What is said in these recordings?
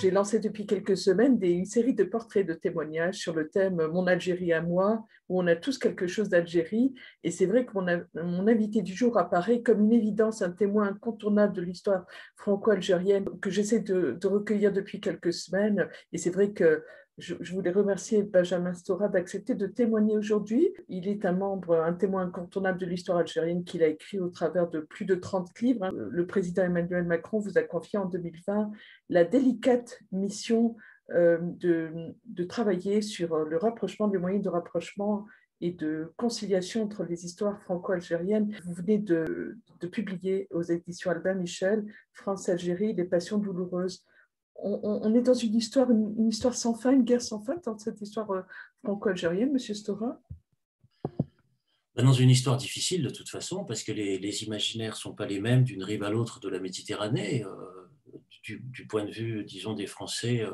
j'ai lancé depuis quelques semaines une série de portraits de témoignages sur le thème Mon Algérie à moi, où on a tous quelque chose d'Algérie. Et c'est vrai que mon invité du jour apparaît comme une évidence, un témoin incontournable de l'histoire franco-algérienne que j'essaie de recueillir depuis quelques semaines. Et c'est vrai que je voulais remercier Benjamin Stora d'accepter de témoigner aujourd'hui. Il est un témoin incontournable de l'histoire algérienne qu'il a écrit au travers de plus de 30 livres. Le président Emmanuel Macron vous a confié en 2020 la délicate mission de travailler sur le rapprochement, des moyens de rapprochement et de conciliation entre les histoires franco-algériennes. Vous venez de publier aux éditions Albin Michel, France-Algérie, les passions douloureuses. On est dans une histoire sans fin, une guerre sans fin dans cette histoire franco-algérienne, Monsieur Stora? Dans une histoire difficile de toute façon, parce que les imaginaires ne sont pas les mêmes d'une rive à l'autre de la Méditerranée. Du point de vue, disons, des Français,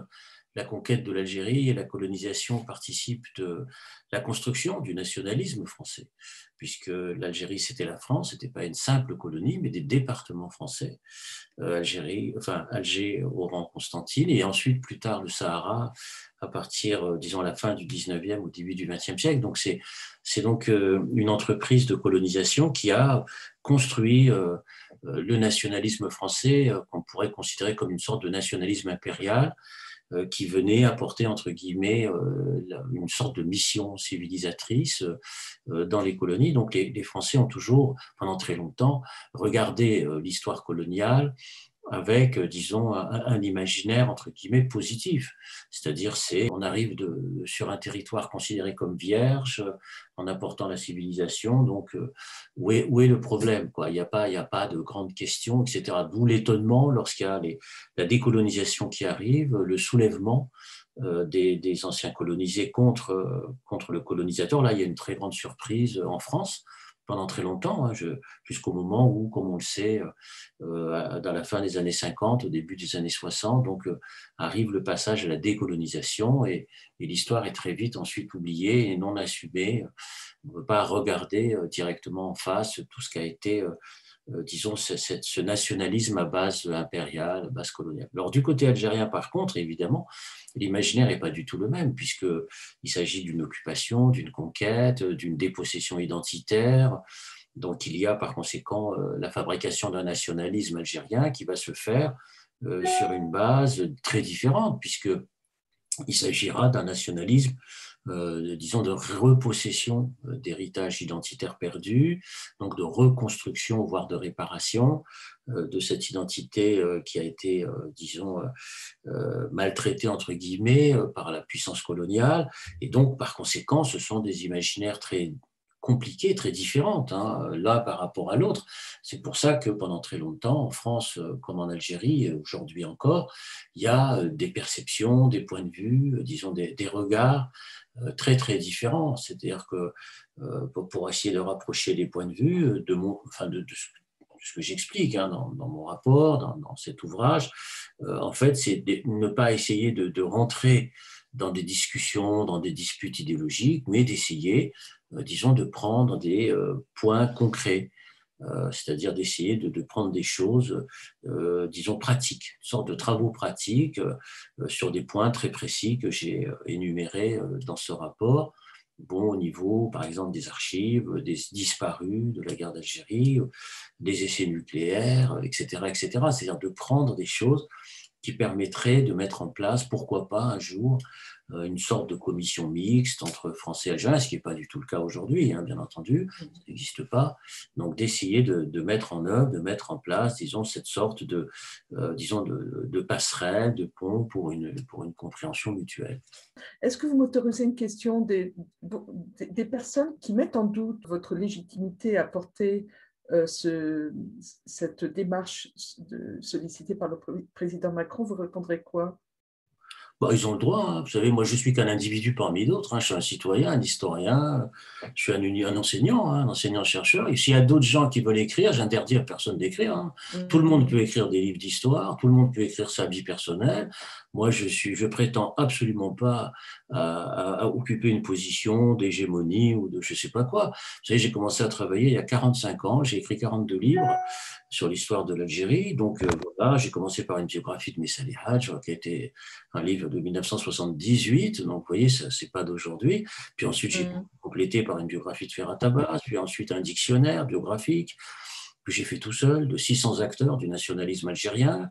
la conquête de l'Algérie et la colonisation participent de la construction du nationalisme français, puisque l'Algérie, c'était la France, ce n'était pas une simple colonie, mais des départements français. Alger, Oran, Constantine, et ensuite, plus tard, le Sahara, à partir, disons, à la fin du 19e, au début du 20e siècle. Donc, c'est donc une entreprise de colonisation qui a construit le nationalisme français, qu'on pourrait considérer comme une sorte de nationalisme impérial, qui venait apporter, entre guillemets, une sorte de mission civilisatrice dans les colonies. Donc les Français ont toujours, pendant très longtemps, regardé l'histoire coloniale avec, disons, un imaginaire, entre guillemets, positif. C'est-à-dire, on arrive sur un territoire considéré comme vierge, en apportant la civilisation. Donc, où est le problème, quoi? Il n'y a pas de grandes questions, etc. D'où l'étonnement lorsqu'il y a la décolonisation qui arrive, le soulèvement des anciens colonisés contre le colonisateur. Là, il y a une très grande surprise en France, pendant très longtemps, jusqu'au moment où, comme on le sait, dans la fin des années 50, au début des années 60, donc arrive le passage à la décolonisation et l'histoire est très vite ensuite oubliée et non assumée. On ne peut pas regarder directement en face tout ce qu'a été, disons, ce nationalisme à base impériale, à base coloniale. Alors du côté algérien, par contre, évidemment, l'imaginaire n'est pas du tout le même, puisqu'il s'agit d'une occupation, d'une conquête, d'une dépossession identitaire. Donc il y a par conséquent la fabrication d'un nationalisme algérien qui va se faire sur une base très différente, puisqu'il s'agira d'un nationalisme, disons, de repossession d'héritage identitaire perdu, donc de reconstruction, voire de réparation de cette identité qui a été, disons, maltraitée, entre guillemets, par la puissance coloniale. Et donc, par conséquent, ce sont des imaginaires très compliquées, très différentes, l'un par rapport à l'autre. C'est pour ça que pendant très longtemps, en France comme en Algérie, aujourd'hui encore, il y a des perceptions, des points de vue, disons des regards très très différents. C'est-à-dire que pour essayer de rapprocher les points de vue de ce que j'explique dans mon rapport, dans cet ouvrage, en fait, c'est ne pas essayer de rentrer dans des discussions, dans des disputes idéologiques, mais d'essayer, disons, de prendre des points concrets, c'est-à-dire d'essayer de prendre des choses, disons, pratiques, une sorte de travaux pratiques sur des points très précis que j'ai énumérés dans ce rapport. Bon, au niveau, par exemple, des archives, des disparus de la guerre d'Algérie, des essais nucléaires, etc., etc. C'est-à-dire de prendre des choses qui permettrait de mettre en place, pourquoi pas un jour, une sorte de commission mixte entre Français et Algériens, ce qui n'est pas du tout le cas aujourd'hui, bien entendu, ça n'existe pas. Donc d'essayer de mettre en œuvre, de mettre en place, disons, cette sorte de passerelle, de pont pour une compréhension mutuelle. Est-ce que vous m'autorisez une question des personnes qui mettent en doute votre légitimité à porter cette démarche sollicitée par le président Macron? Vous répondrez quoi? Ils ont le droit. Vous savez, moi, je suis qu'un individu parmi d'autres. Je suis un citoyen, un historien, je suis un enseignant, un enseignant-chercheur. Et s'il y a d'autres gens qui veulent écrire, j'interdis à personne d'écrire. Tout le monde peut écrire des livres d'histoire, tout le monde peut écrire sa vie personnelle. Moi, je prétends absolument pas à occuper une position d'hégémonie ou de je sais pas quoi. Vous savez, j'ai commencé à travailler il y a 45 ans, j'ai écrit 42 livres sur l'histoire de l'Algérie. Donc voilà, j'ai commencé par une biographie de Messa Hadj, qui a été un livre de 1978. Donc vous voyez, ça c'est pas d'aujourd'hui. Puis ensuite, j'ai complété par une biographie de Ferhat Abbas, puis ensuite un dictionnaire biographique que j'ai fait tout seul de 600 acteurs du nationalisme algérien.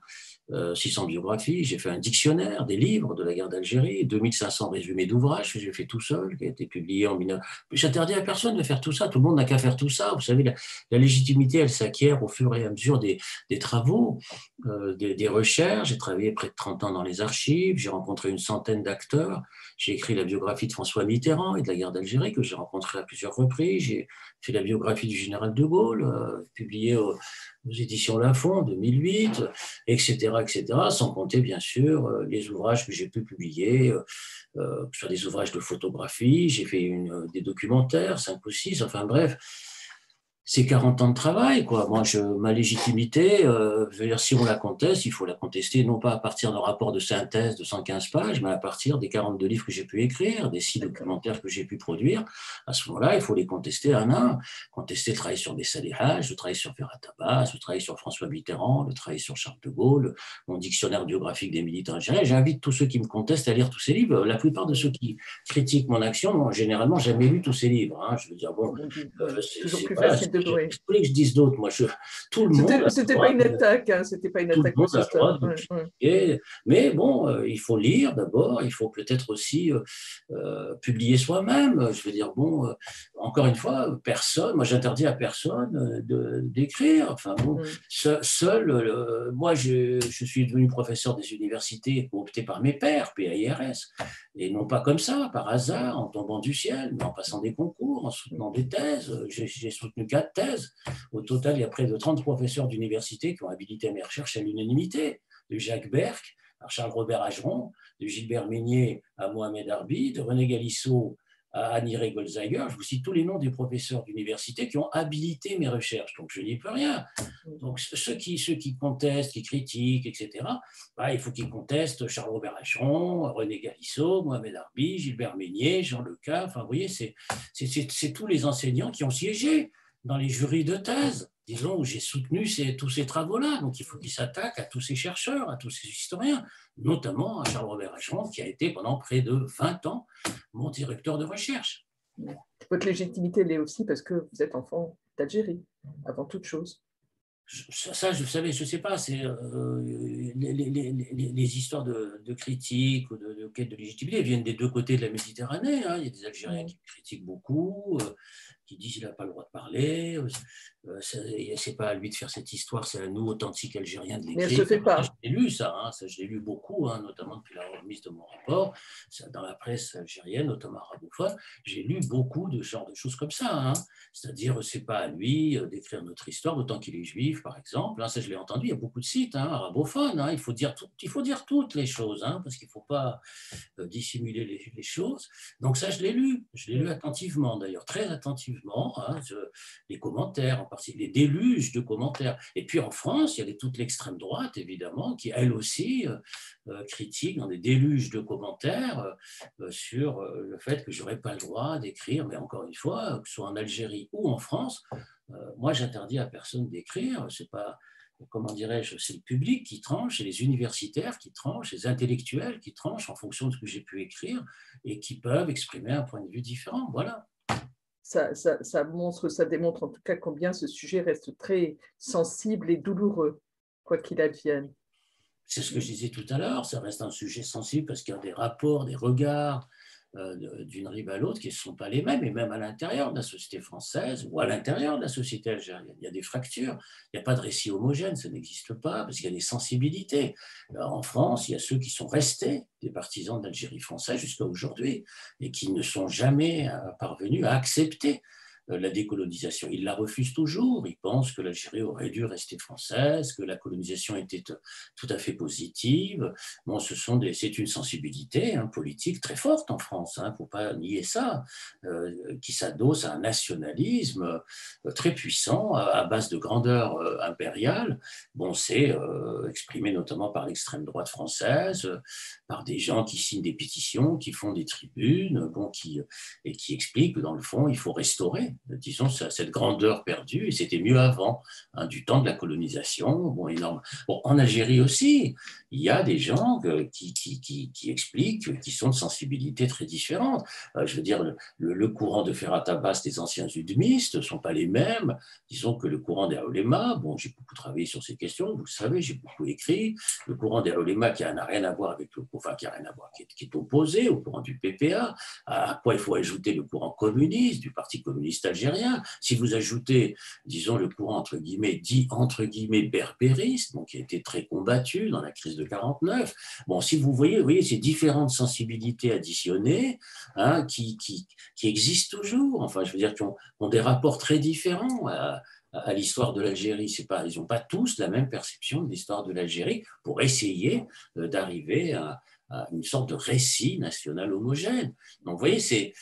600 biographies, j'ai fait un dictionnaire des livres de la guerre d'Algérie, 2500 résumés d'ouvrages que j'ai fait tout seul, qui a été publié en 19... J'interdis à personne de faire tout ça, tout le monde n'a qu'à faire tout ça. Vous savez, la légitimité, elle s'acquiert au fur et à mesure des travaux, des recherches. J'ai travaillé près de 30 ans dans les archives, j'ai rencontré une centaine d'acteurs, j'ai écrit la biographie de François Mitterrand et de la guerre d'Algérie, que j'ai rencontré à plusieurs reprises, j'ai fait la biographie du général de Gaulle, publiée aux éditions Lafon en 2008, etc., sans compter bien sûr les ouvrages que j'ai pu publier, que ce soit des ouvrages de photographie, j'ai fait des documentaires, 5 ou 6, enfin bref, c'est 40 ans de travail, quoi. Moi, ma légitimité, je veux dire, si on la conteste, il faut la contester non pas à partir d'un rapport de synthèse de 115 pages, mais à partir des 42 livres que j'ai pu écrire, des 6 documentaires que j'ai pu produire. À ce moment-là, il faut les contester un à un. Contester le travail sur Messa Hadj, le travail sur Ferhat Abbas, le travail sur François Mitterrand, le travail sur Charles de Gaulle, mon dictionnaire biographique des militants algériens. J'invite tous ceux qui me contestent à lire tous ces livres. La plupart de ceux qui critiquent mon action n'ont généralement jamais lu tous ces livres. Hein. Je veux dire, bon, toujours plus facile de qu'est-ce que vous voulez que je dise d'autre? Moi, tout le monde a le C'était pas droit une attaque, hein, c'était pas une tout le attaque monde a contre le droit de ouais. critiquer. Mais bon, il faut lire d'abord, il faut peut-être aussi publier soi-même. Je veux dire, bon, encore une fois, personne, moi j'interdis à personne d'écrire. Enfin bon, seul, moi je suis devenu professeur des universités opté par mes pairs, PAIRS, et non pas comme ça, par hasard, en tombant du ciel, mais en passant des concours, en soutenant des thèses. J'ai soutenu 4 thèses. Au total, il y a près de 30 professeurs d'université qui ont habilité mes recherches à l'unanimité, de Jacques Berck à Charles-Robert Ageron, de Gilbert Meignet à Mohamed Arbi, de René Galissot à Annie Goldzager. Je vous cite tous les noms des professeurs d'université qui ont habilité mes recherches, donc je n'y peux rien. Donc ceux qui contestent, qui critiquent, etc., bah, il faut qu'ils contestent Charles-Robert Ageron, René Galissot, Mohamed Arbi, Gilbert Meignet, Jean Leca. Enfin, vous voyez, c'est tous les enseignants qui ont siégé dans les jurys de thèse, disons, où j'ai soutenu tous ces travaux-là. Donc, il faut qu'ils s'attaquent à tous ces chercheurs, à tous ces historiens, notamment à Charles-Robert Ageron, qui a été pendant près de 20 ans mon directeur de recherche. Votre légitimité l'est aussi parce que vous êtes enfant d'Algérie, avant toute chose. Ça, vous savez, je ne sais pas, c'est les histoires de critiques ou de quête de légitimité viennent des deux côtés de la Méditerranée. Hein. Il y a des Algériens qui critiquent beaucoup, qui disent qu'il n'a pas le droit de parler. C'est pas à lui de faire cette histoire, c'est à nous, authentiques Algériens, de l'écrire. Mais elle ne se fait pas. Je l'ai lu, ça je l'ai lu beaucoup, hein, notamment depuis la remise de mon rapport, dans la presse algérienne, notamment arabophone. J'ai lu beaucoup de genre de choses comme ça. Hein. C'est-à-dire, c'est pas à lui d'écrire notre histoire, d'autant qu'il est juif, par exemple. Hein, ça, je l'ai entendu, il y a beaucoup de sites arabophones. Hein, il faut dire toutes les choses, hein, parce qu'il ne faut pas dissimuler les choses. Donc ça, je l'ai lu attentivement, d'ailleurs, très attentivement, hein, les commentaires, en particulier les déluges de commentaires. Et puis en France, il y a toute l'extrême droite, évidemment, qui elle aussi critique dans des déluges de commentaires sur le fait que je n'aurais pas le droit d'écrire, mais encore une fois, que ce soit en Algérie ou en France, moi, j'interdis à personne d'écrire. C'est pas, comment dirais-je, c'est le public qui tranche, c'est les universitaires qui tranchent, les intellectuels qui tranchent en fonction de ce que j'ai pu écrire et qui peuvent exprimer un point de vue différent. Voilà. Ça démontre en tout cas combien ce sujet reste très sensible et douloureux, quoi qu'il advienne. C'est ce que je disais tout à l'heure, ça reste un sujet sensible parce qu'il y a des rapports, des regards d'une rive à l'autre qui ne sont pas les mêmes, et même à l'intérieur de la société française ou à l'intérieur de la société algérienne. Il y a des fractures, il n'y a pas de récit homogène, ça n'existe pas, parce qu'il y a des sensibilités. En France, il y a ceux qui sont restés des partisans d'Algérie française jusqu'à aujourd'hui et qui ne sont jamais parvenus à accepter la décolonisation. Ils la refusent toujours, ils pensent que l'Algérie aurait dû rester française, que la colonisation était tout à fait positive. Bon, c'est une sensibilité politique très forte en France, il ne faut pas nier ça, qui s'adosse à un nationalisme très puissant, à base de grandeur impériale. Bon, c'est exprimée notamment par l'extrême droite française, par des gens qui signent des pétitions, qui font des tribunes, bon, et qui expliquent que dans le fond, il faut restaurer, disons, cette grandeur perdue, et c'était mieux avant, hein, du temps de la colonisation, bon, énorme. Bon, en Algérie aussi, il y a des gens qui expliquent, qui sont de sensibilités très différentes. Je veux dire, le courant de Ferhat Abbas des anciens udmistes ne sont pas les mêmes, disons que le courant des Aoulémas, bon, j'ai beaucoup travaillé sur ces questions, vous le savez, j'ai beaucoup écrit, le courant des Aoulémas qui n'a rien à voir avec le courant, enfin, qui a rien à voir, qui est opposé au courant du PPA, à quoi il faut ajouter le courant communiste, du Parti communiste algérien. Si vous ajoutez, disons, le courant, entre guillemets, dit, entre guillemets, berbériste, bon, qui a été très combattu dans la crise de 49, bon, si vous voyez ces différentes sensibilités additionnées, hein, qui existent toujours, enfin, je veux dire, qui ont des rapports très différents à l'histoire de l'Algérie. Ils n'ont pas tous la même perception de l'histoire de l'Algérie pour essayer d'arriver à une sorte de récit national homogène. Donc, vous voyez, ce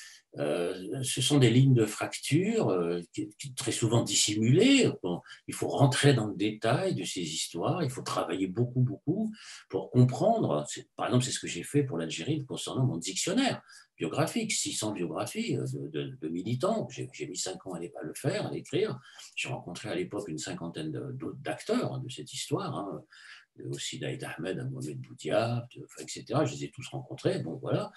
sont des lignes de fracture qui très souvent dissimulées. Bon, il faut rentrer dans le détail de ces histoires, il faut travailler beaucoup, beaucoup pour comprendre. Par exemple, c'est ce que j'ai fait pour l'Algérie concernant mon dictionnaire biographique, 600 biographies de militants. J'ai mis 5 ans à le faire, à l'écrire. J'ai rencontré à l'époque une cinquantaine d'acteurs de cette histoire, hein, aussi Daïd Ahmed, Mohamed Boudiab, etc. Je les ai tous rencontrés. Bon, voilà.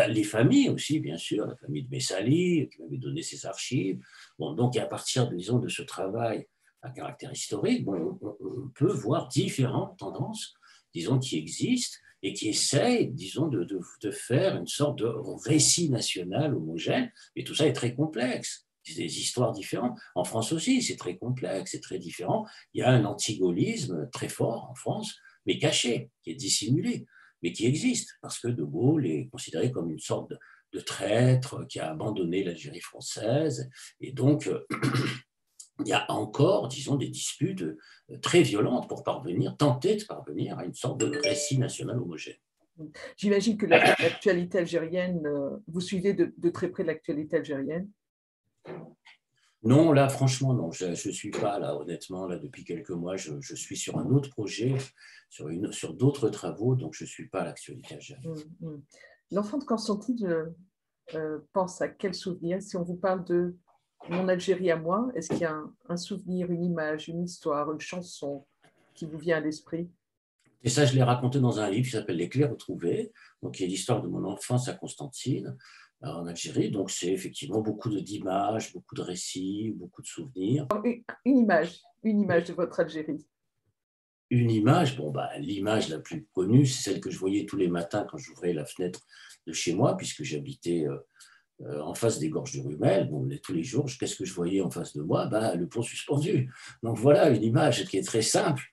Les familles aussi, bien sûr, la famille de Messali, qui m'avait donné ses archives. Bon, donc, à partir, disons, de ce travail à caractère historique, bon, on peut voir différentes tendances, disons, qui existent et qui essayent, disons, de faire une sorte de récit national homogène. Et tout ça est très complexe. Des histoires différentes. En France aussi, c'est très complexe, c'est très différent. Il y a un antigaullisme très fort en France, mais caché, qui est dissimulé, mais qui existe, parce que De Gaulle est considéré comme une sorte de traître qui a abandonné l'Algérie française. Et donc, il y a encore, disons, des disputes très violentes pour tenter de parvenir à une sorte de récit national homogène. J'imagine que l'actualité algérienne, vous suivez de très près l'actualité algérienne. Non, là, franchement, non. Je ne suis pas, là, honnêtement, là, depuis quelques mois, je suis sur un autre projet, sur d'autres travaux, donc je ne suis pas à l'actualité algérienne. L'enfant de Constantine pense à quel souvenir? Si on vous parle de mon Algérie à moi, est-ce qu'il y a un souvenir, une image, une histoire, une chanson qui vous vient à l'esprit? Et ça, je l'ai raconté dans un livre qui s'appelle Les Clés retrouvées, donc qui est l'histoire de mon enfance à Constantine, en Algérie. Donc, c'est effectivement beaucoup d'images, beaucoup de récits, beaucoup de souvenirs. Une image de votre Algérie. Une image, bon, l'image la plus connue, c'est celle que je voyais tous les matins quand j'ouvrais la fenêtre de chez moi, puisque j'habitais en face des gorges du Rumel. Bon, tous les jours, qu'est-ce que je voyais en face de moi? Le pont suspendu. Donc voilà, une image qui est très simple.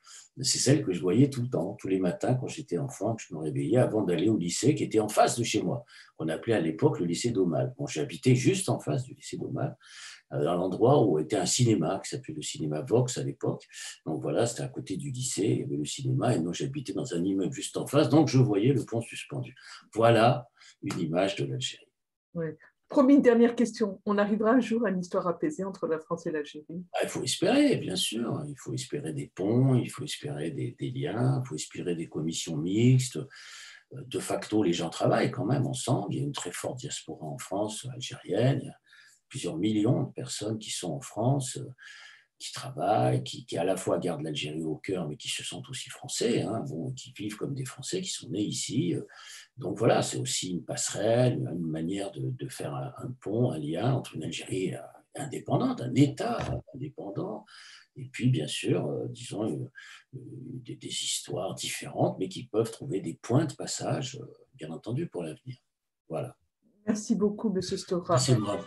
C'est celle que je voyais tout le temps, tous les matins quand j'étais enfant, que je me réveillais avant d'aller au lycée qui était en face de chez moi, qu'on appelait à l'époque le lycée d'Aumale. Bon, j'habitais juste en face du lycée d'Aumale, dans l'endroit où était un cinéma qui s'appelait le cinéma Vox à l'époque. Donc voilà, c'était à côté du lycée, il y avait le cinéma, et moi j'habitais dans un immeuble juste en face, donc je voyais le pont suspendu. Voilà une image de l'Algérie. Oui. Promis, une dernière question. On arrivera un jour à une histoire apaisée entre la France et l'Algérie? Il faut espérer, bien sûr. Il faut espérer des ponts, il faut espérer des liens, il faut espérer des commissions mixtes. De facto, les gens travaillent quand même ensemble. Il y a une très forte diaspora en France algérienne. Il y a plusieurs millions de personnes qui sont en France, qui travaillent, qui à la fois gardent l'Algérie au cœur, mais qui se sentent aussi français, hein, bon, qui vivent comme des Français, qui sont nés ici. Donc voilà, c'est aussi une passerelle, une manière de faire un pont, un lien entre une Algérie indépendante, un État indépendant, et puis bien sûr, disons, des histoires différentes, mais qui peuvent trouver des points de passage, bien entendu, pour l'avenir. Voilà. Merci beaucoup, M. Stora. C'est moi.